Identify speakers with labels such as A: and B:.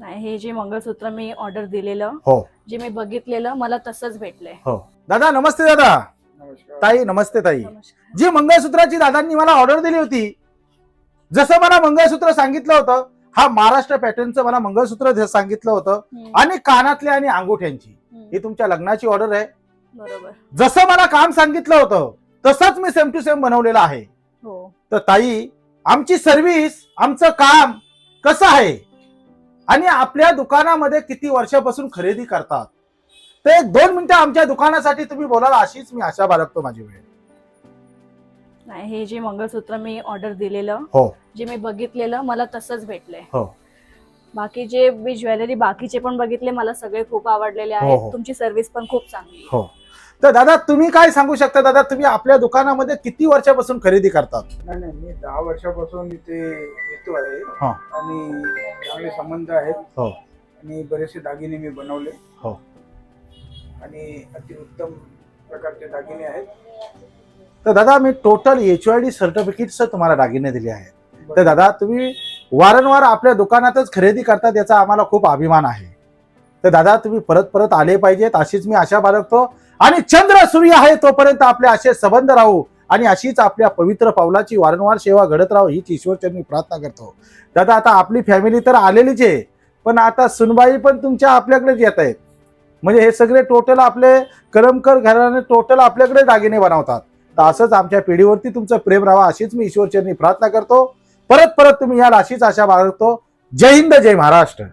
A: नाही, हे जे मंगळसूत्र मी ऑर्डर दिलेलं,
B: हो
A: जे मी बघितलेलं मला तसंच भेटलंय.
B: हो. दादा नमस्ते. दादा
C: नमस्कार.
B: ताई नमस्ते. ताई
A: नमस्कार.
B: जी मंगळसूत्राची दादांनी मला ऑर्डर दिली होती, जसं मला मंगळसूत्र सांगितलं होतं, हा महाराष्ट्र पॅटर्नचं मला मंगळसूत्र सांगितलं होतं आणि कानातले आणि अंगुठ्यांची ही तुमच्या लग्नाची ऑर्डर आहे.
A: बरोबर.
B: जसं मला काम सांगितलं होतं तसंच मी सेम टू सेम बनवलेलं आहे.
A: हो.
B: तर ताई, आमची सर्व्हिस, आमचं काम कसं आहे आणि आपल्या दुकानामध्ये किती वर्षापासून खरेदी करतात, तर 1-2 मिनिटं आमच्या दुकानासाठी तुम्ही बोलाल अशीच मी आशा बाळगतो माझी वेळ.
A: नाही, हे जे मंगळसूत्र मी ऑर्डर दिलेलं,
B: हो
A: जे मी बघितलेलं मला तसंच भेटलंय.
B: हो.
A: बाकी जे मी ज्वेलरी बाकीचे पण बघितले, मला सगळे खूप आवडलेले
B: हो,
A: आहेत.
B: हो.
A: तुमची सर्व्हिस पण खूप चांगली आहे.
B: हो. तर दादा तुम्ही काय सांगू शकता? दादा तुम्ही आपल्या दुकानामध्ये किती वर्षापासून खरेदी करतात?
C: नाही, मी 10 वर्षापासून इथे येतो आहे
B: हा.
C: आणि चांगले संबंध आहेत.
B: हो.
C: आणि बरेचसे दागिने मी बनवले.
B: हो.
C: आणि अतिउत्तम प्रकारचे दागिने आहेत.
B: तर दादा मी टोटल HYD सर्टिफिकेटचं तुम्हाला दागिने दिले आहेत. तर दादा तुम्ही वारंवार आपल्या दुकानातच खरेदी करतात, याचा आम्हाला खूप अभिमान आहे. तर दादा तुम्ही परत परत आले पाहिजेत अशीच मी आशा बाळगतो आणि चंद्र सूर्य आहे तोपर्यंत आपले असे संबंध राहू आणि अशीच आपल्या पवित्र पावलाची वारंवार सेवा घडत राहू हीच ईश्वरचरणी प्रार्थना करतो. दादा आता आपली फॅमिली तर आलेलीच आहे, पण आता सुनबाई पण तुमच्या आपल्याकडेच येत आहेत. म्हणजे हे सगळे टोटल आपले करमकर घराणे टोटल आपल्याकडे दागिने बनवतात. तर असंच आमच्या पिढीवरती तुमचं प्रेम राहावं अशीच मी ईश्वरचरणी प्रार्थना करतो. परत परत तुम्ही याल अशीच आशा बाळगतो. जय हिंद, जय महाराष्ट्र.